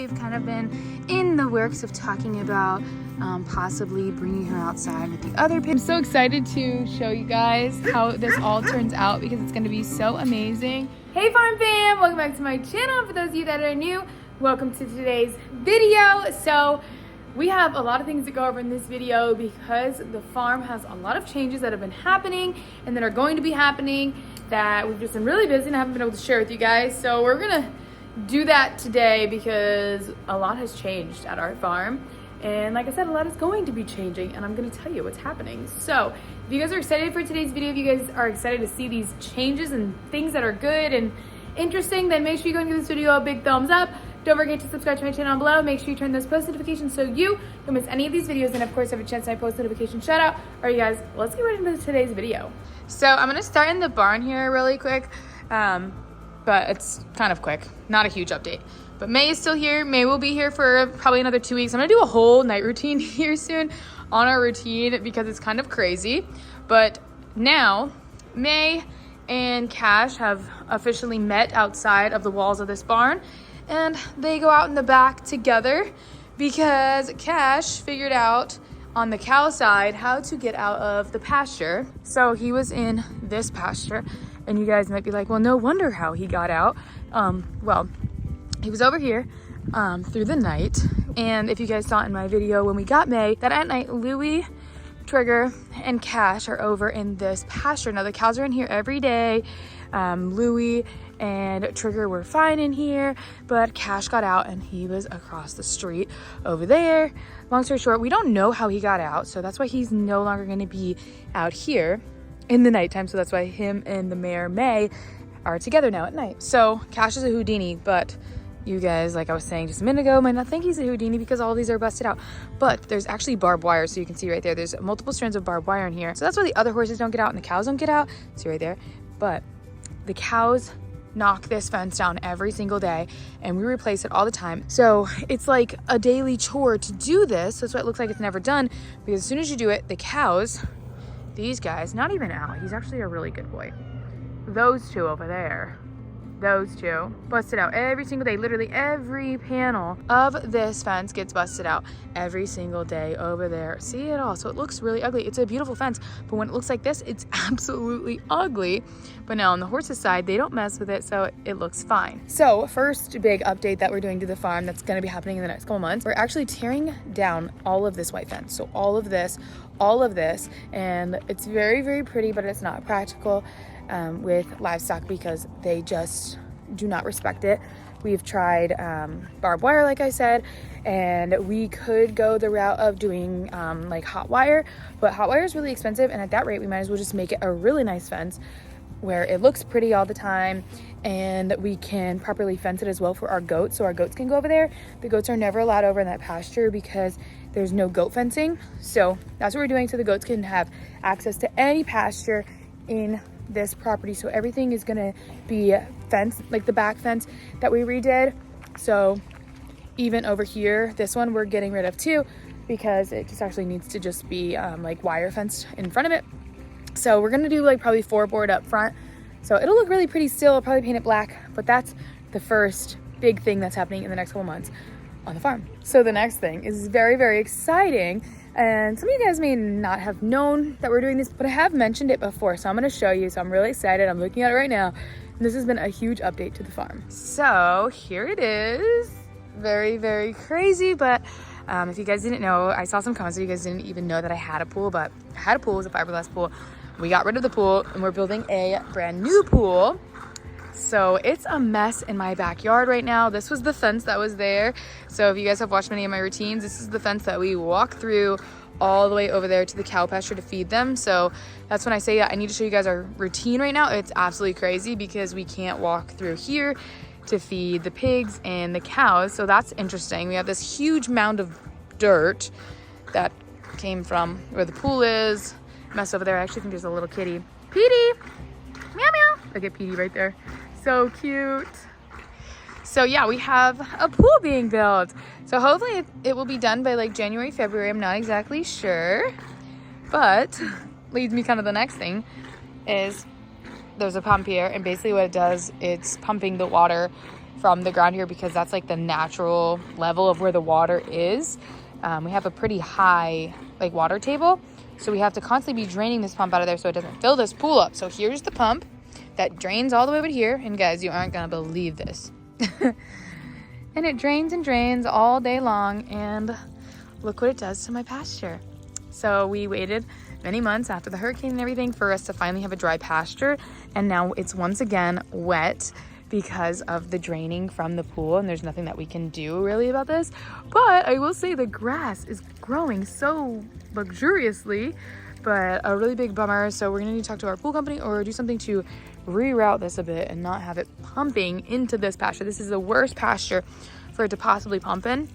We've kind of been in the works of talking about possibly bringing her outside with the other pigs. I'm so excited to show you guys how this all turns out because it's going to be so amazing. Hey farm fam, welcome back to my channel. For those of you that are new, welcome to today's video. So we have a lot of things to go over in this video because the farm has a lot of changes that have been happening and that are going to be happening that we've just been really busy and I haven't been able to share with you guys. So we're gonna do that today because a lot has changed at our farm. And like I said, a lot is going to be changing and I'm gonna tell you what's happening. So if you guys are excited for today's video, if you guys are excited to see these changes and things that are good and interesting, then make sure you go and give this video a big thumbs up. Don't forget to subscribe to my channel below. Make sure you turn those post notifications so you don't miss any of these videos and of course have a chance to my post notification shout out. All right, you guys, let's get right into today's video. So I'm gonna start in the barn here really quick, but it's kind of quick, not a huge update. But May is still here. May will be here for probably another 2 weeks. I'm gonna do a whole night routine here soon on our routine because it's kind of crazy. But now May and Cash have officially met outside of the walls of this barn. And they go out in the back together because Cash figured out on the cow side how to get out of the pasture. So he was in this pasture and you guys might be like, well, no wonder how he got out. Well, he was over here through the night. And if you guys saw in my video when we got May, that at night, Louie, Trigger, and Cash are over in this pasture. Now the cows are in here every day. Louie and Trigger were fine in here, but Cash got out and he was across the street over there. Long story short, we don't know how he got out, so that's why he's no longer going to be out here in the nighttime. So that's why him and the mare May are together now at night. So Cash is a Houdini, but you guys, like I was saying just a minute ago, might not think he's a Houdini because all these are busted out. But there's actually barbed wire, so you can see right there, there's multiple strands of barbed wire in here. So that's why the other horses don't get out and the cows don't get out. See right there. But the cows knock this fence down every single day and we replace it all the time. So it's like a daily chore to do this. That's why it looks like it's never done, because as soon as you do it, the cows, these guys, not even Al, he's actually a really good boy. Those two over there, those two busted out every single day. Literally every panel of this fence gets busted out every single day over there. See it all? So it looks really ugly. It's a beautiful fence, but when it looks like this, it's absolutely ugly. But now on the horse's side, they don't mess with it, so it looks fine. So first big update that we're doing to the farm that's going to be happening in the next couple months, we're actually tearing down all of this white fence. So all of this, and it's very, very pretty, but it's not practical with livestock because they just do not respect it. We've tried barbed wire, like I said, and we could go the route of doing like hot wire, but hot wire is really expensive, and at that rate we might as well just make it a really nice fence where it looks pretty all the time and we can properly fence it as well for our goats, so our goats can go over there. The goats are never allowed over in that pasture because there's no goat fencing, so that's what we're doing so the goats can have access to any pasture in this property. So everything is gonna be fenced, like the back fence that we redid. So even over here, this one we're getting rid of too because it just actually needs to just be like wire fenced in front of it. So we're gonna do like probably 4 board up front, so it'll look really pretty still. I'll probably paint it black, but that's the first big thing that's happening in the next couple months on the farm. So the next thing is very, very exciting, and some of you guys may not have known that we're doing this, but I have mentioned it before, so I'm going to show you. So I'm really excited. I'm looking at it right now, and this has been a huge update to the farm. So here it is. Very, very crazy, but if you guys didn't know, I saw some comments that you guys didn't even know that I had a pool, but I had a pool. It was a fiberglass pool. We got rid of the pool and we're building a brand new pool. So it's a mess in my backyard right now. This was the fence that was there. So if you guys have watched many of my routines, this is the fence that we walk through all the way over there to the cow pasture to feed them. So that's when I say I need to show you guys our routine right now. It's absolutely crazy because we can't walk through here to feed the pigs and the cows. So that's interesting. We have this huge mound of dirt that came from where the pool is. Mess over there. I actually think there's a little kitty. Petey! Meow meow! Look at Petey right there. So cute. So yeah, we have a pool being built. So hopefully it will be done by like January, February. I'm not exactly sure. But leads me kind of the next thing is there's a pump here, and basically what it does, it's pumping the water from the ground here because that's like the natural level of where the water is. We have a pretty high like water table, so we have to constantly be draining this pump out of there so it doesn't fill this pool up. So here's the pump that drains all the way over here, and guys, you aren't gonna believe this. And it drains and drains all day long, and look what it does to my pasture. So we waited many months after the hurricane and everything for us to finally have a dry pasture, and now it's once again wet because of the draining from the pool, and there's nothing that we can do really about this. But I will say the grass is growing so luxuriously, but a really big bummer. So we're gonna need to talk to our pool company or do something to reroute this a bit and not have it pumping into this pasture. This is the worst pasture for it to possibly pump in,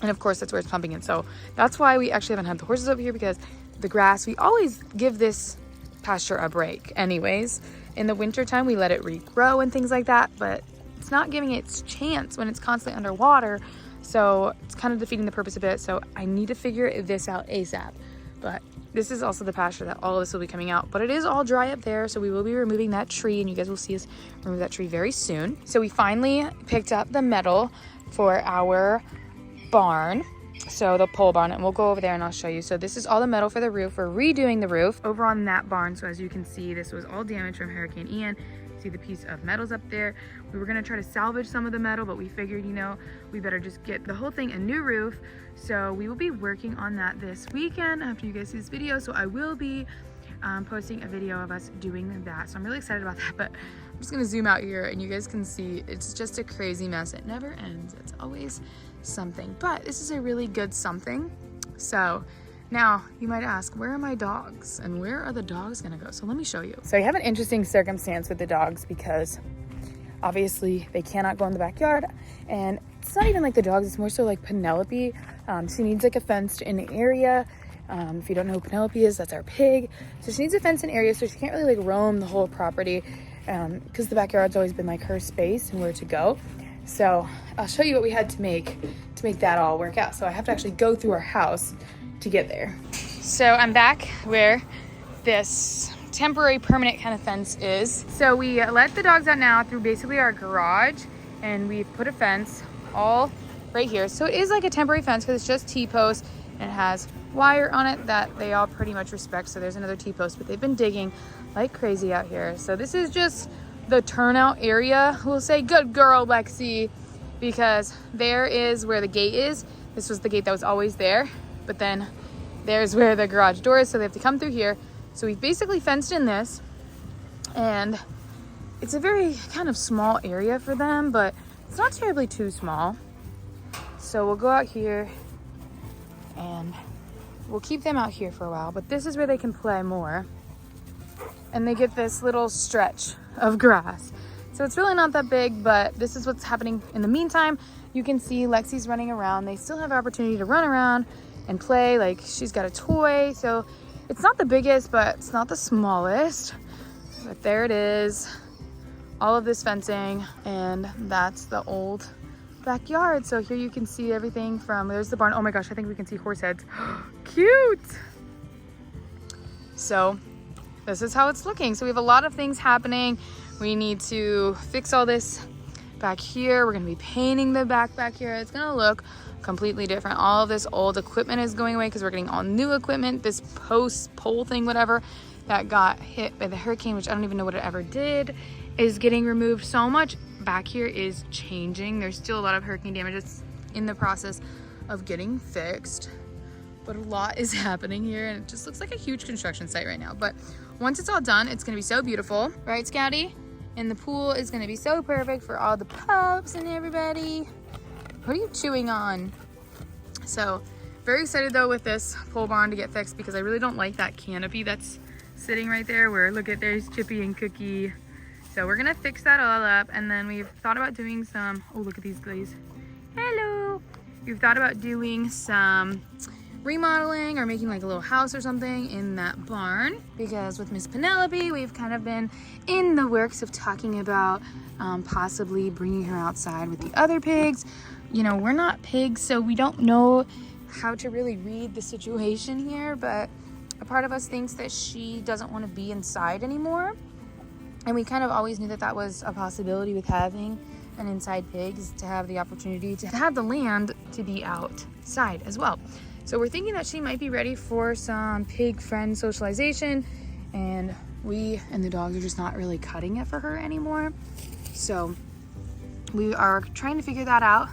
and of course that's where it's pumping in. So that's why we actually haven't had the horses over here, because the grass, we always give this pasture a break anyways. In the winter time we let it regrow and things like that, but it's not giving it its chance when it's constantly underwater, so it's kind of defeating the purpose a bit. So I need to figure this out ASAP. But this is also the pasture that all of this will be coming out, but it is all dry up there, so we will be removing that tree, and you guys will see us remove that tree very soon. So we finally picked up the metal for our barn, so the pole barn, and we'll go over there and I'll show you. So this is all the metal for the roof. We're redoing the roof over on that barn. So as you can see, this was all damaged from Hurricane Ian. See the piece of metal's up there. We were gonna try to salvage some of the metal, but we figured, you know, we better just get the whole thing a new roof. So we will be working on that this weekend after you guys see this video. So I will be posting a video of us doing that. So I'm really excited about that, but I'm just gonna zoom out here and you guys can see it's just a crazy mess. It never ends. It's always something, but this is a really good something. So now you might ask, where are my dogs and where are the dogs gonna go? So let me show you. So you have an interesting circumstance with the dogs because obviously they cannot go in the backyard, and it's not even like the dogs, it's more so like Penelope. She needs like a fenced in area. If you don't know who Penelope is, that's our pig. So she needs a fenced in area so she can't really like roam the whole property, because the backyard's always been like her space and where to go. So I'll show you what we had to make that all work out. So I have to actually go through our house to get there. So I'm back where this temporary permanent kind of fence is. So we let the dogs out now through basically our garage, and we've put a fence all right here. So it is like a temporary fence because it's just T-posts, and it has wire on it that they all pretty much respect. So there's another T-post, but they've been digging like crazy out here. So this is just the turnout area. We'll say good girl, Lexi, because there is where the gate is. This was the gate that was always there, but then there's where the garage door is, so they have to come through here. So we've basically fenced in this, and it's a very kind of small area for them, but it's not terribly too small. So we'll go out here and we'll keep them out here for a while, but this is where they can play more, and they get this little stretch of grass. So it's really not that big, but this is what's happening in the meantime. You can see Lexi's running around. They still have opportunity to run around and play. Like, she's got a toy, so it's not the biggest, but it's not the smallest. But there it is, all of this fencing, and that's the old backyard. So here you can see everything from, there's the barn. Oh my gosh, I think we can see horse heads. Cute. So this is how it's looking. So we have a lot of things happening. We need to fix all this back here. We're gonna be painting the back here. It's gonna look completely different. All of this old equipment is going away because we're getting all new equipment. This pole thing, whatever, that got hit by the hurricane, which I don't even know what it ever did, is getting removed. So much back here is changing. There's still a lot of hurricane damage. It's in the process of getting fixed, but a lot is happening here, and it just looks like a huge construction site right now. But once it's all done, it's gonna be so beautiful, right, Scouty? And the pool is gonna be so perfect for all the pups and everybody. What are you chewing on? So very excited though with this pole barn to get fixed, because I really don't like that canopy that's sitting right there, where look at, there's Chippy and Cookie. So we're gonna fix that all up, and then we've thought about doing some, oh look at these glaze. Hello. We've thought about doing some remodeling or making like a little house or something in that barn, because with Miss Penelope, we've kind of been in the works of talking about possibly bringing her outside with the other pigs. You know, we're not pigs, so we don't know how to really read the situation here, but a part of us thinks that she doesn't want to be inside anymore, and we kind of always knew that that was a possibility with having and inside pigs to have the opportunity to have the land to be outside as well. So we're thinking that she might be ready for some pig friend socialization, and we and the dogs are just not really cutting it for her anymore. So we are trying to figure that out,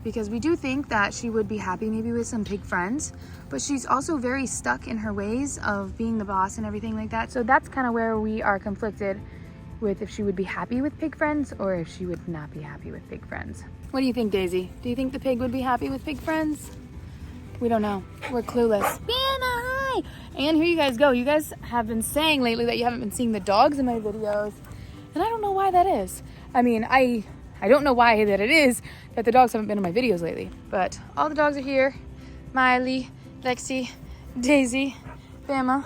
because we do think that she would be happy maybe with some pig friends, but she's also very stuck in her ways of being the boss and everything like that. So that's kind of where we are conflicted with if she would be happy with pig friends or if she would not be happy with pig friends. What do you think, Daisy? Do you think the pig would be happy with pig friends? We don't know. We're clueless. Hi! And here you guys go. You guys have been saying lately that you haven't been seeing the dogs in my videos, and I don't know why that is. I mean, I don't know why that it is that the dogs haven't been in my videos lately, but all the dogs are here. Miley, Lexi, Daisy, Bama,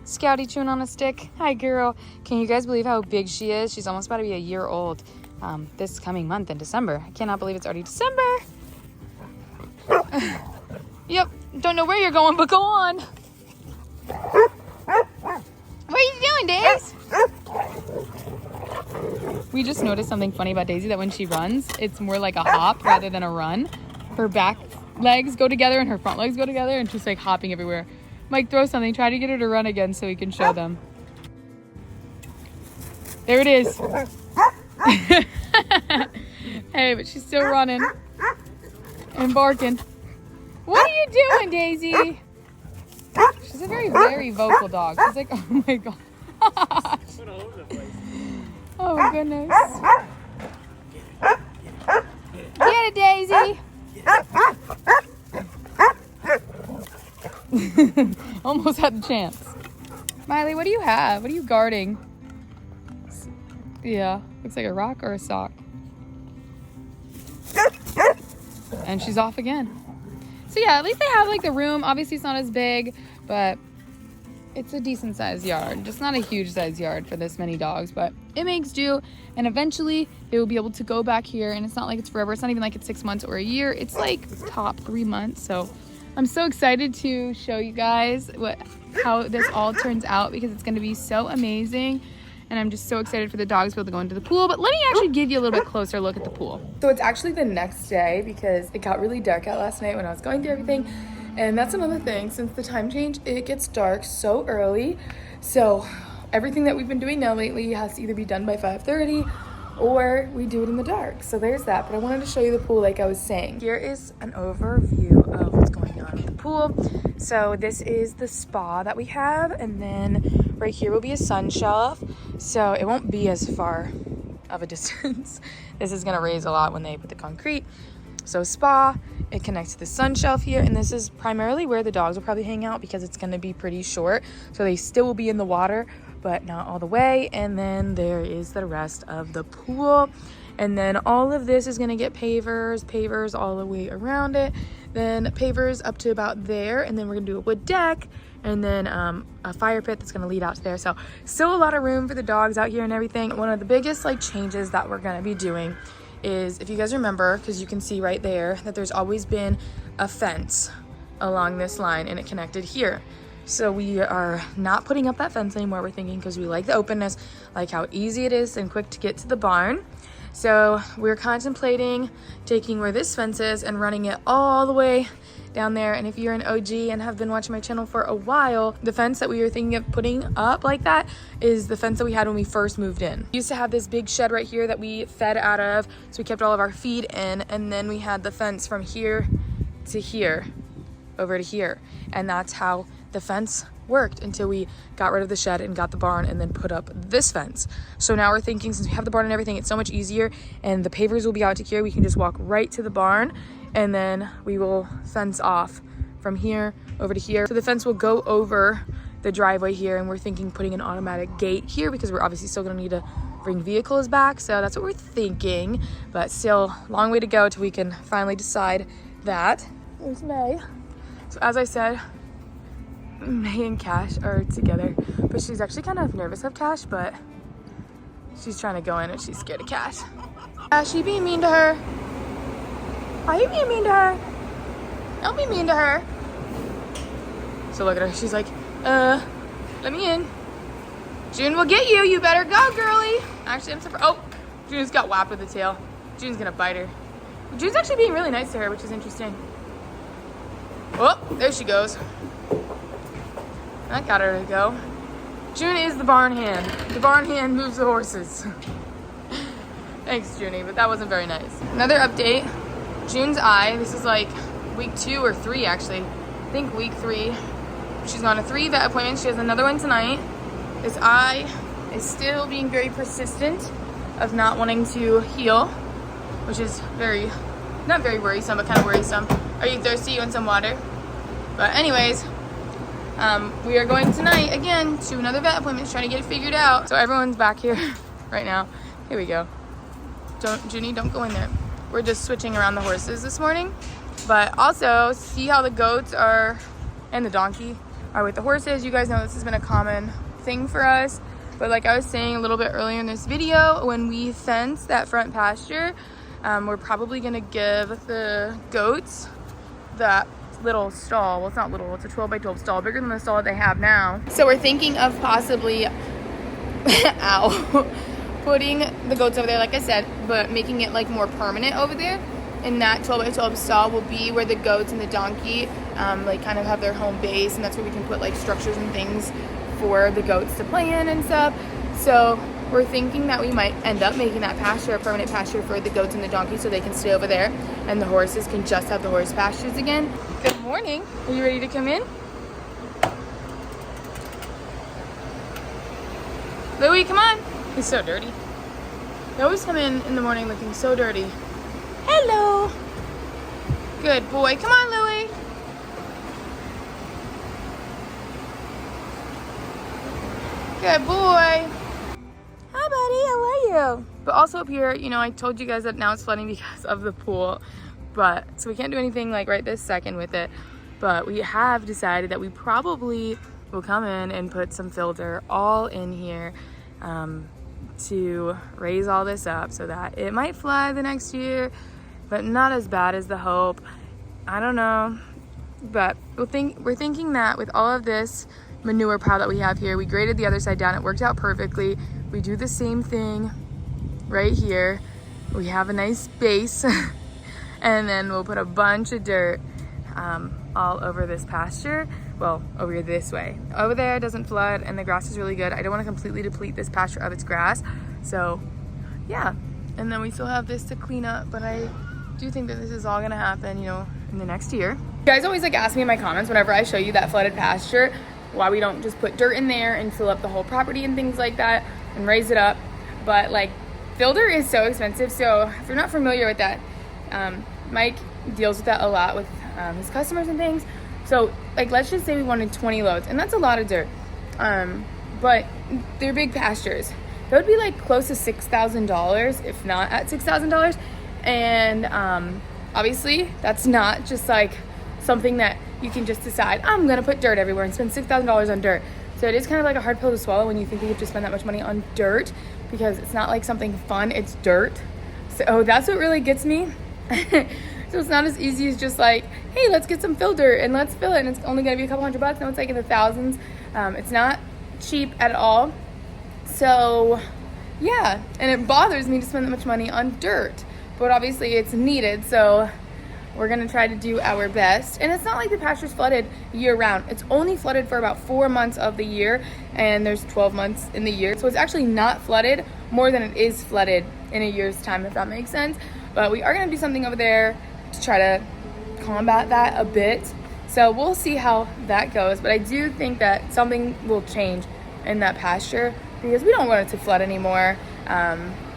Scouty chewing on a stick. Hi, girl. Can you guys believe how big she is? She's almost about to be a year old this coming month in December. I cannot believe it's already December. Yep, don't know where you're going, but go on. What are you doing, Daisy? We just noticed something funny about Daisy, that when she runs, it's more like a hop rather than a run. Her back legs go together and her front legs go together, and she's like hopping everywhere. Mike, throw something. Try to get her to run again so we can show them. There it is. Hey, but she's still running and barking. What are you doing, Daisy? She's a very, very vocal dog. She's like, oh my gosh. Oh goodness. Get it, Daisy. Almost had the chance. Miley, what do you have? What are you guarding? Yeah, looks like a rock or a sock. And she's off again. So yeah, at least they have like the room. Obviously it's not as big, but it's a decent sized yard. Just not a huge sized yard for this many dogs, but it makes do. And eventually they will be able to go back here, and it's not like it's forever. It's not even like it's 6 months or a year. It's like top 3 months. So I'm so excited to show you guys how this all turns out, because it's gonna be so amazing. And I'm just so excited for the dogs to be able to go into the pool. But let me actually give you a little bit closer look at the pool. So it's actually the next day, because it got really dark out last night when I was going through everything. And that's another thing, since the time change, it gets dark so early. So everything that we've been doing now lately has to either be done by 5:30 or we do it in the dark. So there's that. But I wanted to show you the pool like I was saying. Here is an overview of what's going on with the pool. So this is the spa that we have, and then right here will be a sun shelf. So it won't be as far of a distance. This is gonna raise a lot when they put the concrete. So spa, it connects to the sun shelf here, and this is primarily where the dogs will probably hang out, because it's gonna be pretty short. So they still will be in the water, but not all the way. And then there is the rest of the pool. And then all of this is gonna get pavers all the way around it. Then pavers up to about there, and then we're gonna do a wood deck, and then a fire pit that's gonna lead out to there. So still a lot of room for the dogs out here and everything. One of the biggest changes that we're gonna be doing is, if you guys remember, because you can see right there that there's always been a fence along this line, and it connected here. So we are not putting up that fence anymore. We're thinking, because we like the openness, like how easy it is and quick to get to the barn. So we're contemplating taking where this fence is and running it all the way down there. And if you're an OG and have been watching my channel for a while, the fence that we were thinking of putting up like that is the fence that we had when we first moved in. We used to have this big shed right here that we fed out of, so we kept all of our feed in, and then we had the fence from here to here, over to here. And that's how the fence worked until we got rid of the shed and got the barn and then put up this fence. So now we're thinking, since we have the barn and everything, it's so much easier, and the pavers will be out to here, we can just walk right to the barn, and then we will fence off from here over to here. So the fence will go over the driveway here, and we're thinking putting an automatic gate here, because we're obviously still gonna need to bring vehicles back. So that's what we're thinking, but still long way to go till we can finally decide that. There's May. So as I said, May and Cash are together, but she's actually kind of nervous of Cash, but she's trying to go in and she's scared of Cash. Is she being mean to her? Are you being mean to her? Don't be mean to her. So look at her. She's like, let me in. June will get you. You better go, girly. Actually, I'm surprised. Oh, June just got whapped with the tail. June's gonna bite her. June's actually being really nice to her, which is interesting. Oh, there she goes. That got her to go. June is the barn hand. The barn hand moves the horses. Thanks, Junie, but that wasn't very nice. Another update. June's eye, this is like week 2 or 3 actually. I think week 3. She's gone to 3 vet appointments. She has another one tonight. This eye is still being very persistent of not wanting to heal, which is not very worrisome, but kind of worrisome. Are you thirsty? You want some water? But anyways, we are going tonight again to another vet appointment, trying to get it figured out. So everyone's back here right now. Here we go. Junie, don't go in there. We're just switching around the horses this morning, but also see how the goats are and the donkey are with the horses. You guys know this has been a common thing for us, but like I was saying a little bit earlier in this video, when we fence that front pasture, we're probably gonna give the goats that little stall. Well, it's not little, it's a 12 by 12 stall, bigger than the stall that they have now. So we're thinking of possibly putting the goats over there, like I said, but making it like more permanent over there. And that 12 by 12 stall will be where the goats and the donkey like kind of have their home base, and that's where we can put like structures and things for the goats to play in and stuff. So we're thinking that we might end up making that pasture a permanent pasture for the goats and the donkeys, so they can stay over there and the horses can just have the horse pastures again. Good morning. Are you ready to come in? Louie, come on. He's so dirty. They always come in the morning looking so dirty. Hello. Good boy. Come on, Louie. Good boy. Hi, buddy. How are you? But also up here, you know, I told you guys that now it's flooding because of the pool. But so we can't do anything like right this second with it. But we have decided that we probably will come in and put some filter all in here to raise all this up so that it might fly the next year, but not as bad as the hope. I don't know. But we're thinking that with all of this manure pile that we have here, we graded the other side down. It worked out perfectly. We do the same thing right here. We have a nice base and then we'll put a bunch of dirt all over this pasture. Well, over this way. Over there it doesn't flood and the grass is really good. I don't want to completely deplete this pasture of its grass. So yeah, and then we still have this to clean up, but I do think that this is all gonna happen, you know, in the next year. You guys always like ask me in my comments whenever I show you that flooded pasture why we don't just put dirt in there and fill up the whole property and things like that and raise it up. But like, filter is so expensive. So if you're not familiar with that, Mike deals with that a lot with his customers and things. So like, let's just say we wanted 20 loads, and that's a lot of dirt. But they're big pastures. That would be like close to $6,000, if not at $6,000. And obviously that's not just like something that you can just decide, I'm gonna put dirt everywhere and spend $6,000 on dirt. So it is kind of like a hard pill to swallow when you think that you have to spend that much money on dirt, because it's not like something fun, it's dirt. So that's what really gets me. So it's not as easy as just like, hey, let's get some filter and let's fill it, and it's only gonna be a couple $100. No, it's like in the thousands. It's not cheap at all. So yeah, and it bothers me to spend that much money on dirt, but obviously it's needed. So we're gonna try to do our best. And it's not like the pasture's flooded year round. It's only flooded for about 4 months of the year, and there's 12 months in the year. So it's actually not flooded more than it is flooded in a year's time, if that makes sense. But we are gonna do something over there to try to combat that a bit. So we'll see how that goes. But I do think that something will change in that pasture, because we don't want it to flood anymore.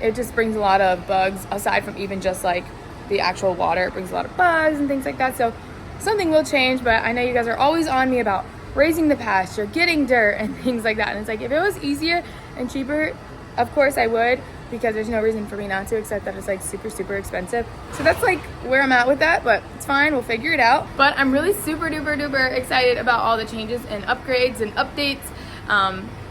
It just brings a lot of bugs, aside from even just like the actual water. It brings a lot of bugs and things like that. So something will change, but I know you guys are always on me about raising the pasture, getting dirt and things like that. And it's like, if it was easier and cheaper, of course I would, because there's no reason for me not to, except that it's like super, super expensive. So that's like where I'm at with that, but it's fine, we'll figure it out. But I'm really super duper duper excited about all the changes and upgrades and updates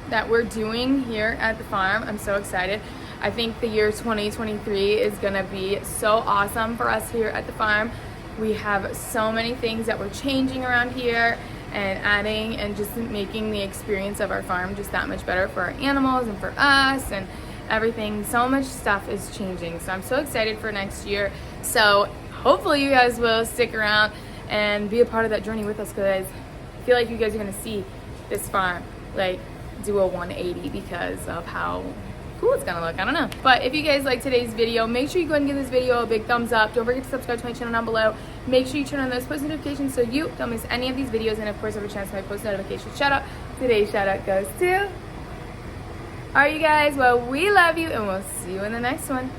that we're doing here at the farm. I'm so excited. I think the year 2023 is gonna be so awesome for us here at the farm. We have so many things that we're changing around here and adding, and just making the experience of our farm just that much better for our animals and for us. And everything. So much stuff is changing. So I'm so excited for next year. So hopefully you guys will stick around and be a part of that journey with us, because I feel like you guys are gonna see this farm like do a 180 because of how cool it's gonna look. I don't know. But if you guys like today's video, make sure you go ahead and give this video a big thumbs up. Don't forget to subscribe to my channel down below. Make sure you turn on those post notifications so you don't miss any of these videos, and of course have a chance to my post notification shout out. Today's shout out goes to, alright you guys, well, we love you and we'll see you in the next one.